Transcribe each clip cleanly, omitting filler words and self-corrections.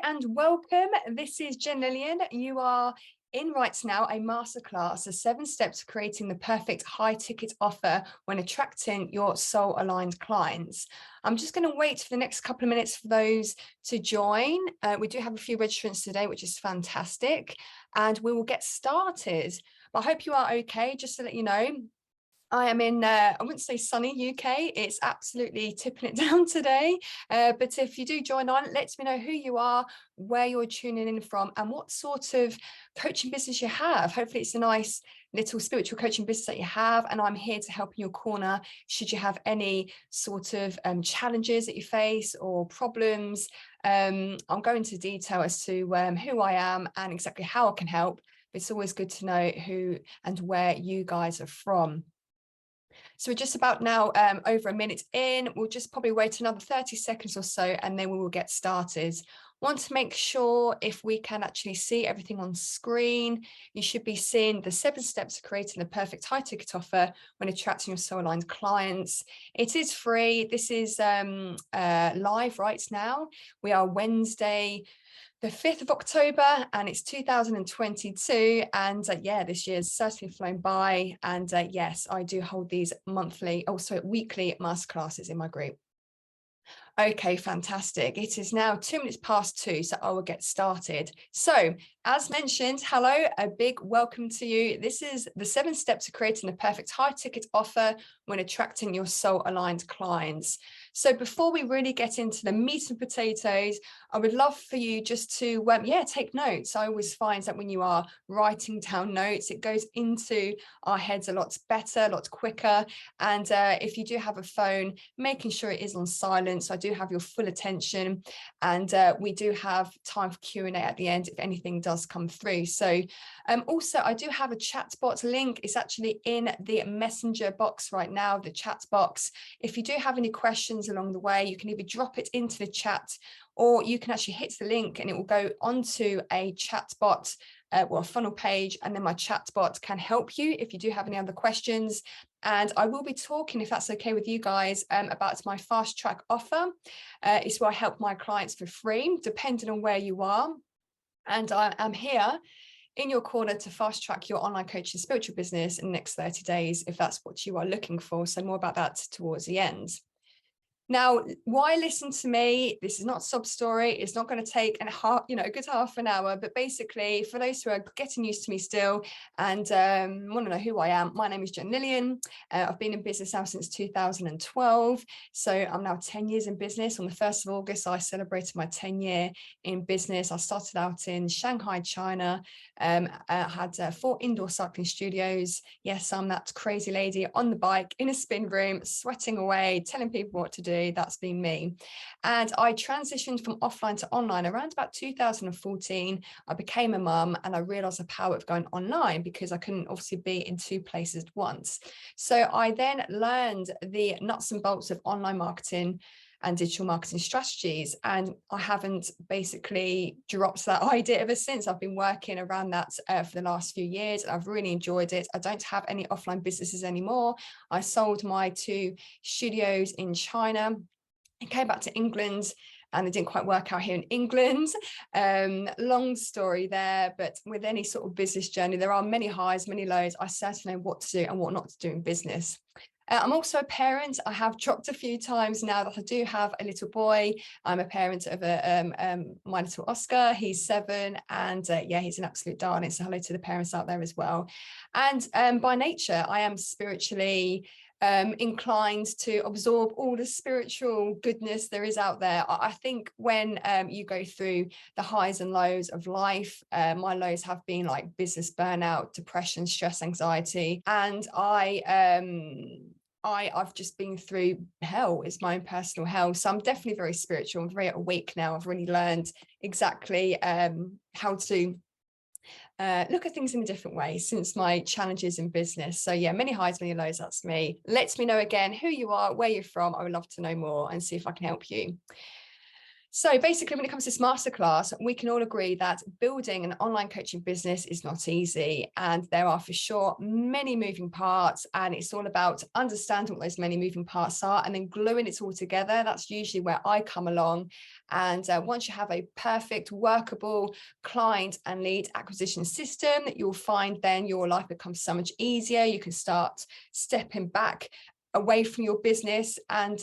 and welcome. This is Jen Lillian. You are in right now a masterclass, the 7 steps to creating the perfect high ticket offer when attracting your soul aligned clients. I'm just going to wait for the next couple of minutes for those to join. We do have a few registrants today, which is fantastic, and we will get started. But I hope you are okay. Just to let you know, I am in, I wouldn't say sunny UK. It's absolutely tipping it down today. But if you do join on, let me know who you are, where you're tuning in from, and what sort of coaching business you have. Hopefully it's a nice little spiritual coaching business that you have. And I'm here to help in your corner should you have any sort of challenges that you face or problems. I'll go into detail as to who I am and exactly how I can help. But it's always good to know who and where you guys are from. So we're just about now over a minute in. We'll just probably wait another 30 seconds or so, and then we will get started. Want to make sure if we can actually see everything on screen. You should be seeing the 7 steps to creating the perfect high ticket offer when attracting your soul aligned clients. It is free. This is live right now. We are Wednesday, the 5th of October, and it's 2022. And yeah, this year's certainly flown by. And yes, I do hold these weekly masterclasses in my group. Okay, fantastic. It is now 2 minutes past 2, so I will get started. So, as mentioned, hello, a big welcome to you. This is the 7 steps to creating the perfect high ticket offer when attracting your soul aligned clients. So before we really get into the meat and potatoes, I would love for you just to, take notes. I always find that when you are writing down notes, it goes into our heads a lot better, a lot quicker. And if you do have a phone, making sure it is on silent, so I do have your full attention. And we do have time for Q&A at the end if anything does come through. So also, I do have a chat bot link. It's actually in the messenger box right now, the chat box. If you do have any questions along the way, you can either drop it into the chat, or you can actually hit the link and it will go onto a chat bot, a funnel page, and then my chat bot can help you if you do have any other questions. And I will be talking, if that's okay with you guys, about my fast track offer. It's where I help my clients for free, depending on where you are. And I am here in your corner to fast track your online coaching spiritual business in the next 30 days, if that's what you are looking for. So more about that towards the end. Now, why listen to me? This is not a sob story. It's not going to take a good half an hour. But basically, for those who are getting used to me still and want to know who I am, my name is Jen Lillian. I've been in business now since 2012. So I'm now 10 years in business. On the 1st of August, I celebrated my 10-year in business. I started out in Shanghai, China. I had 4 indoor cycling studios. Yes, I'm that crazy lady on the bike in a spin room, sweating away, telling people what to do. That's been me. And I transitioned from offline to online around about 2014. I became a mum and I realized the power of going online because I couldn't obviously be in 2 places at once. So I then learned the nuts and bolts of online marketing and digital marketing strategies. And I haven't basically dropped that idea ever since. I've been working around that for the last few years. And I've really enjoyed it. I don't have any offline businesses anymore. I sold my 2 studios in China. I came back to England and it didn't quite work out here in England. Long story there, but with any sort of business journey, there are many highs, many lows. I certainly know what to do and what not to do in business. I'm also a parent. I have dropped a few times now that I do have a little boy. I'm a parent of my little Oscar. He's 7, and he's an absolute darling. So hello to the parents out there as well. And by nature, I am spiritually inclined to absorb all the spiritual goodness there is out there. I think when you go through the highs and lows of life, my lows have been like business burnout, depression, stress, anxiety, and I've just been through hell. It's my own personal hell. So I'm definitely very spiritual. I'm very awake now. I've really learned exactly how to look at things in a different way since my challenges in business. So yeah, many highs, many lows. That's me. Let me know again who you are, where you're from. I would love to know more and see if I can help you. So basically, when it comes to this masterclass, we can all agree that building an online coaching business is not easy. And there are for sure many moving parts. And it's all about understanding what those many moving parts are and then gluing it all together. That's usually where I come along. And once you have a perfect, workable client and lead acquisition system, you'll find then your life becomes so much easier. You can start stepping back away from your business and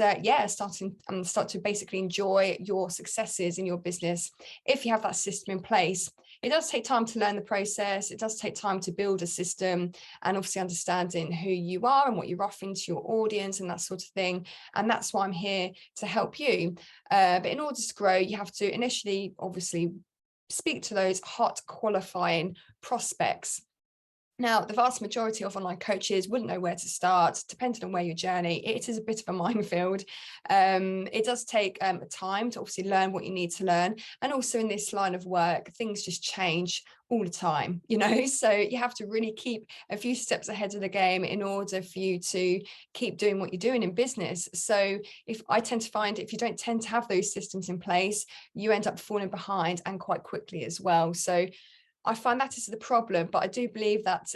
start to basically enjoy your successes in your business if you have that system in place. It does take time to learn the process. It does take time to build a system, and obviously understanding who you are and what you're offering to your audience and that sort of thing. And that's why I'm here to help you. But in order to grow, you have to initially obviously speak to those hot qualifying prospects. Now, the vast majority of online coaches wouldn't know where to start, depending on where your journey. It is a bit of a minefield. It does take time to obviously learn what you need to learn. And also in this line of work, things just change all the time, so you have to really keep a few steps ahead of the game in order for you to keep doing what you're doing in business. So I tend to find if you don't tend to have those systems in place, you end up falling behind, and quite quickly as well. So I find that is the problem, but I do believe that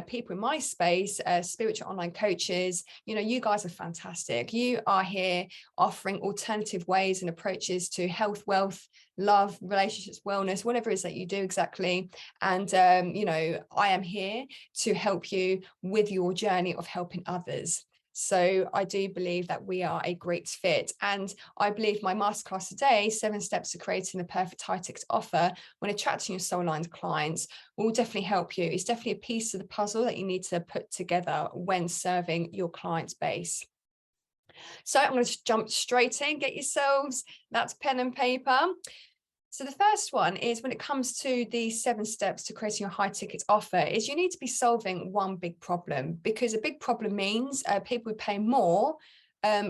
people in my space, spiritual online coaches, you guys are fantastic. You are here offering alternative ways and approaches to health, wealth, love, relationships, wellness, whatever it is that you do exactly. And, I am here to help you with your journey of helping others. So I do believe that we are a great fit. And I believe my masterclass today, 7 Steps to Creating the Perfect High Ticket Offer when attracting your soul aligned clients, will definitely help you. It's definitely a piece of the puzzle that you need to put together when serving your client base. So I'm going to jump straight in. Get yourselves that pen and paper. So the first one is, when it comes to the 7 steps to creating a high ticket offer, is you need to be solving one big problem, because a big problem means people would pay more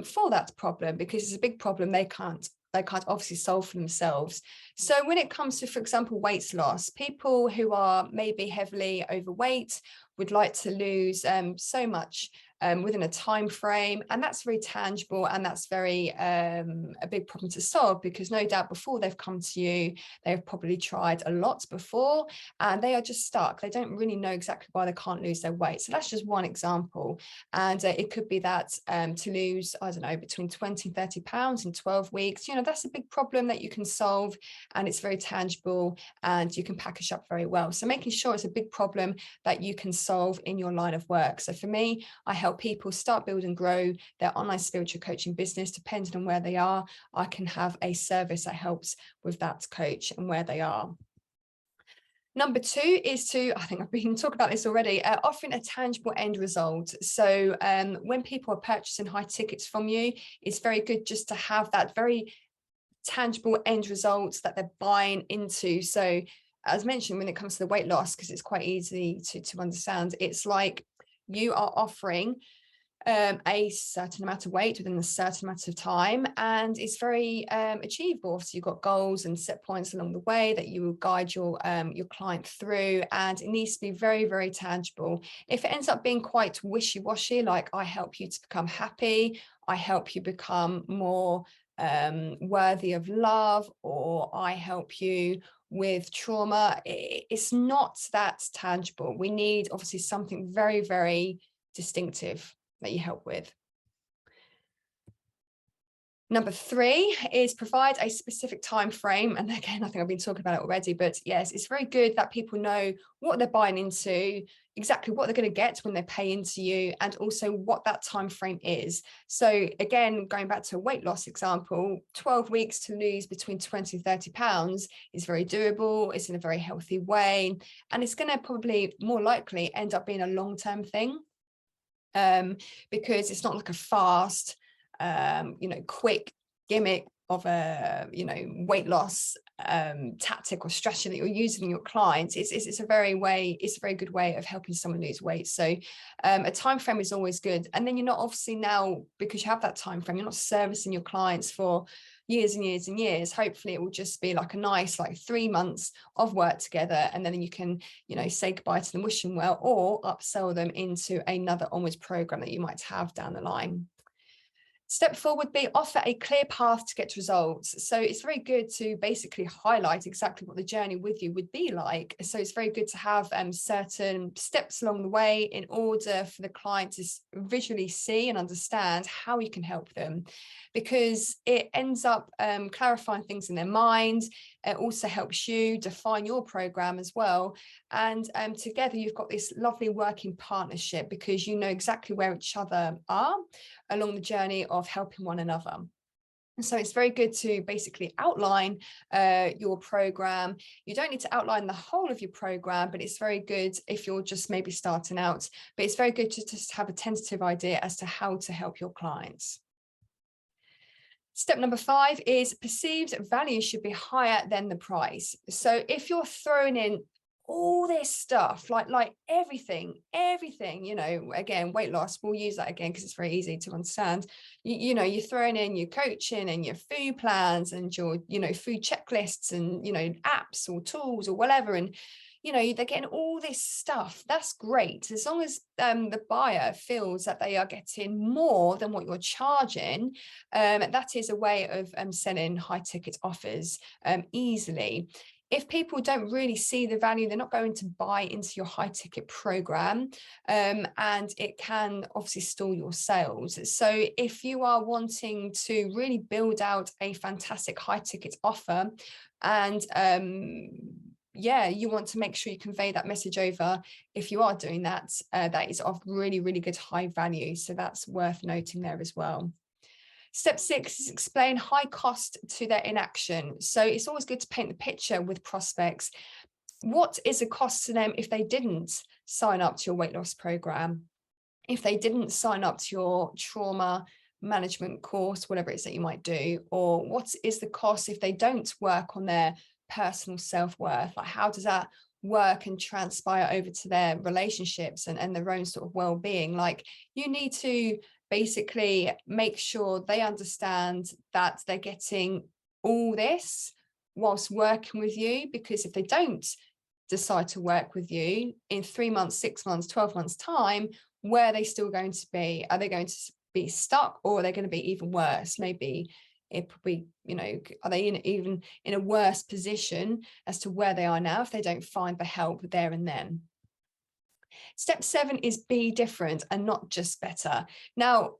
for that problem, because it's a big problem they can't obviously solve for themselves. So when it comes to, for example, weight loss, people who are maybe heavily overweight would like to lose so much within a time frame, and that's very tangible, and that's very a big problem to solve, because no doubt before they've come to you, they've probably tried a lot before and they are just stuck. They don't really know exactly why they can't lose their weight. So that's just one example, and it could be that to lose, I don't know, between 20 and 30 pounds in 12 weeks, that's a big problem that you can solve, and it's very tangible and you can package up very well. So making sure it's a big problem that you can solve in your line of work. So for me, I help people start, build and grow their online spiritual coaching business. Depending on where they are, I can have a service that helps with that coach and where they are. Number 2 is to, I think I've been talking about this already, offering a tangible end result. So when people are purchasing high tickets from you, it's very good just to have that very tangible end results that they're buying into. So as mentioned, when it comes to the weight loss, because it's quite easy to understand, it's like you are offering a certain amount of weight within a certain amount of time, and it's very achievable. So you've got goals and set points along the way that you will guide your client through, and it needs to be very, very tangible. If it ends up being quite wishy-washy, like I help you to become happy, I help you become more worthy of love, or I help you with trauma, it's not that tangible. We need obviously something very, very distinctive that you help with. Number 3 is provide a specific time frame. And again, I think I've been talking about it already, but yes, it's very good that people know what they're buying into, exactly what they're going to get when they pay into you, and also what that time frame is. So again, going back to a weight loss example, 12 weeks to lose between 20 and 30 pounds is very doable. It's in a very healthy way, and it's going to probably more likely end up being a long-term thing, because it's not like a fast quick gimmick of a weight loss tactic or strategy that you're using in your clients. It's a very good way of helping someone lose weight. So a time frame is always good, and then you're not obviously, now because you have that time frame, you're not servicing your clients for years and years and years. Hopefully it will just be like a nice 3 months of work together, and then you can say goodbye to them wishing well, or upsell them into another onwards program that you might have down the line. Step 4 would be offer a clear path to get results. So it's very good to basically highlight exactly what the journey with you would be like. So it's very good to have certain steps along the way in order for the client to visually see and understand how you can help them, because it ends up clarifying things in their mind. It also helps you define your program as well. And together you've got this lovely working partnership, because you know exactly where each other are along the journey of helping one another. And so it's very good to basically outline your program. You don't need to outline the whole of your program, but it's very good if you're just maybe starting out. But it's very good to just have a tentative idea as to how to help your clients. Step number 5 is perceived value should be higher than the price. So if you're throwing in all this stuff, like everything, you know, again, weight loss, we'll use that again because it's very easy to understand. You know, you're throwing in your coaching and your food plans and your, you know, food checklists and, you know, apps or tools or whatever. And, you know, they're getting all this stuff. That's great. As long as the buyer feels that they are getting more than what you're charging, that is a way of selling high ticket offers easily. If people don't really see the value, they're not going to buy into your high ticket program, and it can obviously stall your sales. So if you are wanting to really build out a fantastic high ticket offer, and yeah, you want to make sure you convey that message over. If you are doing that, that is of really, really good high value. So that's worth noting there as well. Step 6 is explain high cost to their inaction. So it's always good to paint the picture with prospects. What is the cost to them if they didn't sign up to your weight loss program? If they didn't sign up to your trauma management course, whatever it is that you might do? Or what is the cost if they don't work on their personal self-worth? Like, how does that work and transpire over to their relationships and their own sort of well-being? Like, you need to basically make sure they understand that they're getting all this whilst working with you, because if they don't decide to work with you in 3 months, 6 months, 12 months time, where are they still going to be? Are they going to be stuck, or are they going to be even worse? Maybe it probably, you know, are they even in a worse position as to where they are now if they don't find the help there and then? Step 7 is be different and not just better. Now,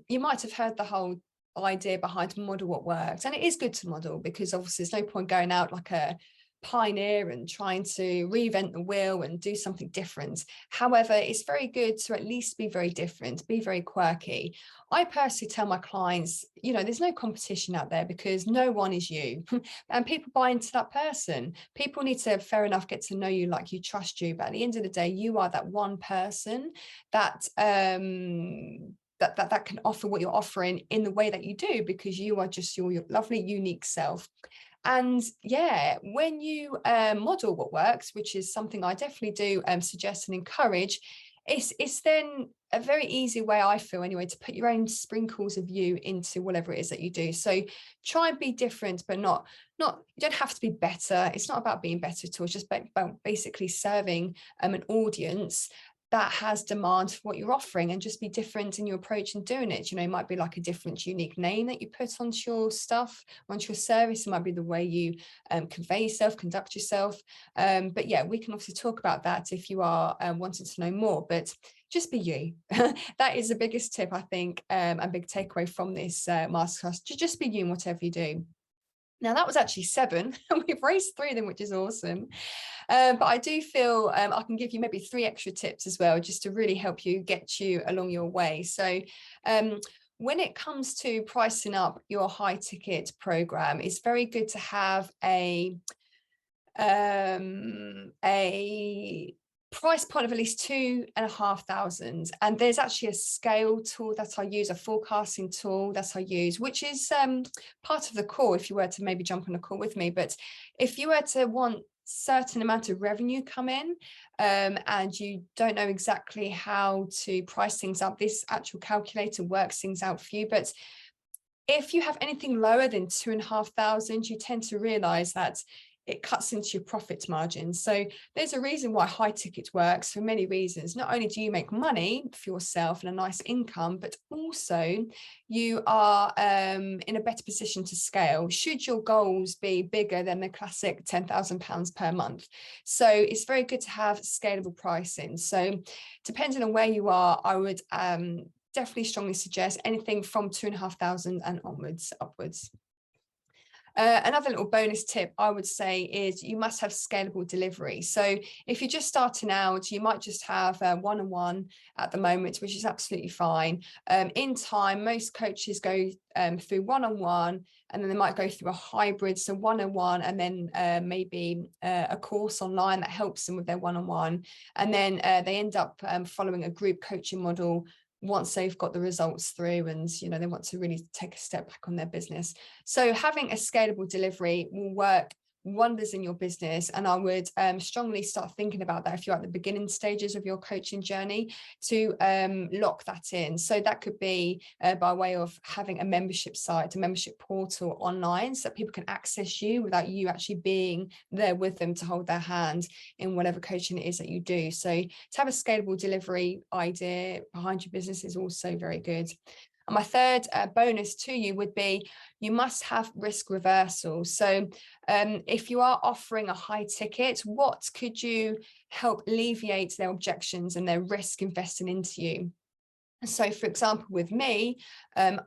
you might have heard the whole idea behind model what works, and it is good to model, because obviously there's no point going out like a pioneer and trying to reinvent the wheel and do something different. However, it's very good to at least be very different, be very quirky. I personally tell my clients, you know, there's no competition out there, because no one is you and people buy into that person. People need to, fair enough, get to know you, like you, trust you, but at the end of the day, you are that one person that that can offer what you're offering in the way that you do, because you are just your lovely unique self. And yeah, when you model what works, which is something I definitely do suggest and encourage, it's then a very easy way, I feel anyway, to put your own sprinkles of you into whatever it is that you do. So try and be different, but not you don't have to be better. It's not about being better at all. It's just about basically serving an audience that has demand for what you're offering, and just be different in your approach in doing it. You know, it might be like a different unique name that you put onto your stuff, onto your service. It might be the way you convey yourself, conduct yourself. But yeah, we can obviously talk about that if you are wanting to know more, but just be you. That is the biggest tip, I think, and big takeaway from this masterclass. Just be you in whatever you do. Now, that was actually 7. We've raised 3 of them, which is awesome. But I do feel I can give you maybe 3 extra tips as well, just to really help you get you along your way. So when it comes to pricing up your high ticket program, it's very good to have a price point of at least 2,500. And there's actually a scale tool that I use, a forecasting tool that I use, which is part of the call if you were to maybe jump on a call with me. But if you were to want certain amount of revenue come in, and you don't know exactly how to price things up, this actual calculator works things out for you. But if you have anything lower than 2,500, you tend to realize that it cuts into your profit margin. So there's a reason why high ticket works for many reasons. Not only do you make money for yourself and a nice income, but also you are in a better position to scale should your goals be bigger than the classic £10,000 per month. So it's very good to have scalable pricing. So depending on where you are, I would definitely strongly suggest anything from 2,500 and upwards. Another little bonus tip I would say is you must have scalable delivery. So if you're just starting out, you might just have one-on-one at the moment, which is absolutely fine. In time, most coaches go through one-on-one, and then they might go through a hybrid, so one-on-one, and then maybe a course online that helps them with their one-on-one. And then they end up following a group coaching model once they've got the results through, and they want to really take a step back on their business. So having a scalable delivery will work wonders in your business, and I would strongly start thinking about that if you're at the beginning stages of your coaching journey, to lock that in. So that could be by way of having a membership site, a membership portal online, so that people can access you without you actually being there with them to hold their hand in whatever coaching it is that you do. So to have a scalable delivery idea behind your business is also very good. And my third bonus to you would be you must have risk reversal. So if you are offering a high ticket, what could you help alleviate their objections and their risk investing into you? So for example, with me, I've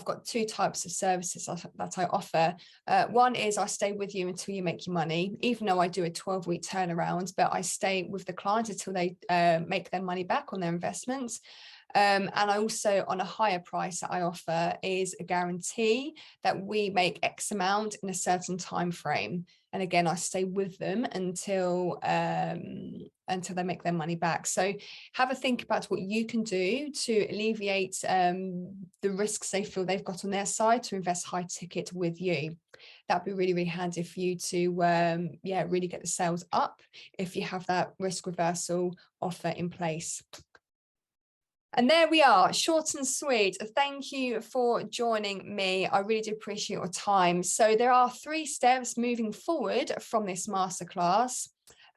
got two types of services that I offer. One is I stay with you until you make your money, even though I do a 12-week turnaround, but I stay with the client until they make their money back on their investments. And I also, on a higher price that I offer, is a guarantee that we make X amount in a certain time frame. And again, I stay with them until they make their money back. So have a think about what you can do to alleviate the risks they feel they've got on their side to invest high ticket with you. That'd be really, really handy for you to really get the sales up if you have that risk reversal offer in place. And there we are, short and sweet. Thank you for joining me. I really do appreciate your time. So there are 3 steps moving forward from this masterclass.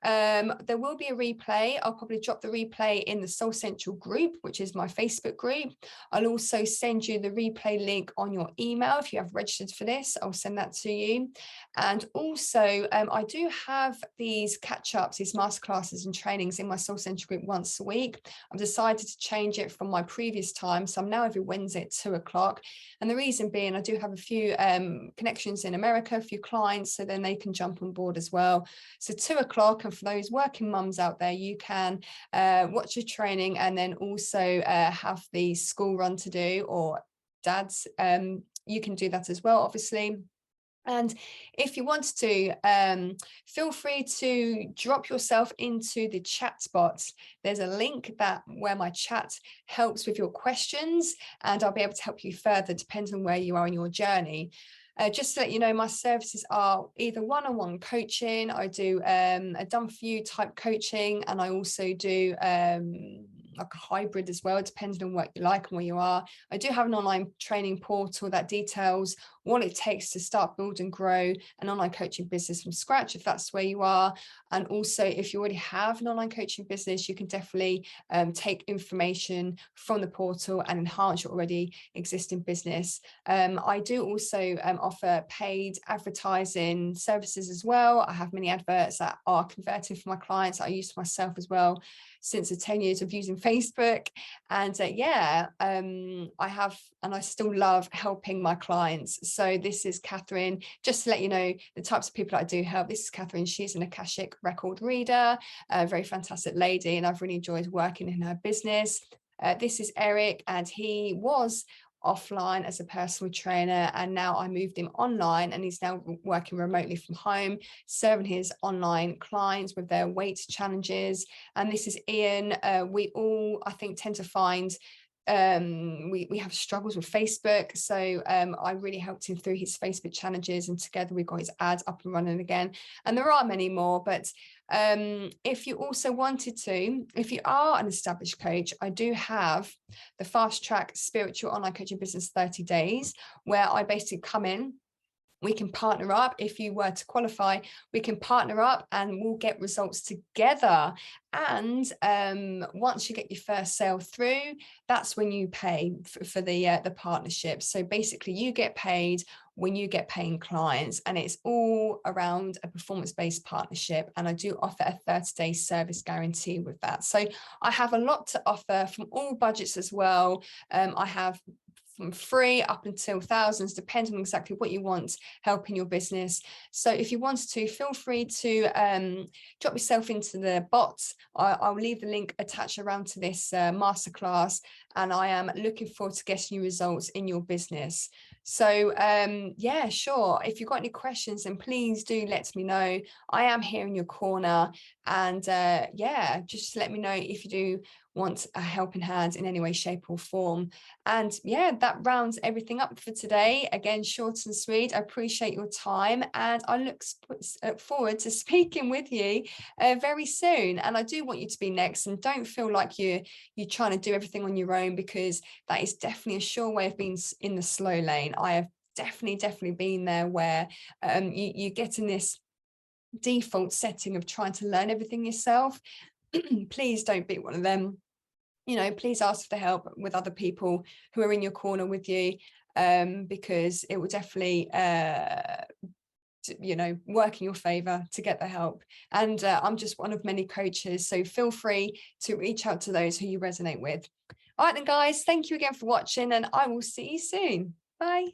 There will be a replay. I'll probably drop the replay in the Soul Central group, which is my Facebook group. I'll also send you the replay link on your email. If you have registered for this, I'll send that to you. And also, I do have these catch-ups, these masterclasses and trainings in my Soul Central group once a week. I've decided to change it from my previous time. So I'm now every Wednesday at 2 o'clock. And the reason being, I do have a few connections in America, a few clients, so then they can jump on board as well. So 2 o'clock, and for those working mums out there, you can watch your training and then also have the school run to do, or dads, you can do that as well, obviously. And if you want to, feel free to drop yourself into the chat box. There's a link where my chat helps with your questions, and I'll be able to help you further depending on where you are in your journey. Just to let you know, my services are either one-on-one coaching. I do a done-for-you type coaching, and I also do like a hybrid as well, depending on what you like and where you are. I do have an online training portal that details what it takes to start, build and grow an online coaching business from scratch, if that's where you are. And also, if you already have an online coaching business, you can definitely take information from the portal and enhance your already existing business. I do also offer paid advertising services as well. I have many adverts that are converted for my clients that I use for myself as well, since the 10 years of using Facebook. And I have, and I still love helping my clients. So this is Catherine, just to let you know the types of people I do help. This is Catherine. She's an Akashic record reader, a very fantastic lady, and I've really enjoyed working in her business. This is Eric, and he was offline as a personal trainer, and now I moved him online, and he's now working remotely from home, serving his online clients with their weight challenges. And this is Ian. We all, I think, tend to find we have struggles with Facebook, so I really helped him through his Facebook challenges, and together we got his ads up and running again. And there are many more, but if you also wanted to, if you are an established coach, I do have the Fast Track Spiritual Online Coaching Business 30 Days, where I basically come in We can partner up. If you were to qualify, we can partner up and we'll get results together. And once you get your first sale through, that's when you pay for the partnership. So basically you get paid when you get paying clients, and it's all around a performance-based partnership. And I do offer a 30-day service guarantee with that. So I have a lot to offer from all budgets as well. I have from free up until thousands, depending on exactly what you want helping your business. So if you wanted to, feel free to drop yourself into the bots. I'll leave the link attached around to this masterclass, and I am looking forward to getting you results in your business. So yeah, sure. If you've got any questions, then please do let me know. I am here in your corner, and yeah, just let me know if you do want a helping hand in any way, shape or form. And yeah, that rounds everything up for today. Again, short and sweet. I appreciate your time, and I look forward to speaking with you very soon. And I do want you to be next, and don't feel like you're trying to do everything on your own, because that is definitely a sure way of being in the slow lane. I have definitely been there, where you get in this default setting of trying to learn everything yourself. Please don't be one of them. You know, please ask for help with other people who are in your corner with you, because it will definitely you know, work in your favor to get the help. And I'm just one of many coaches, so feel free to reach out to those who you resonate with. All right then, guys, thank you again for watching, and I will see you soon. Bye.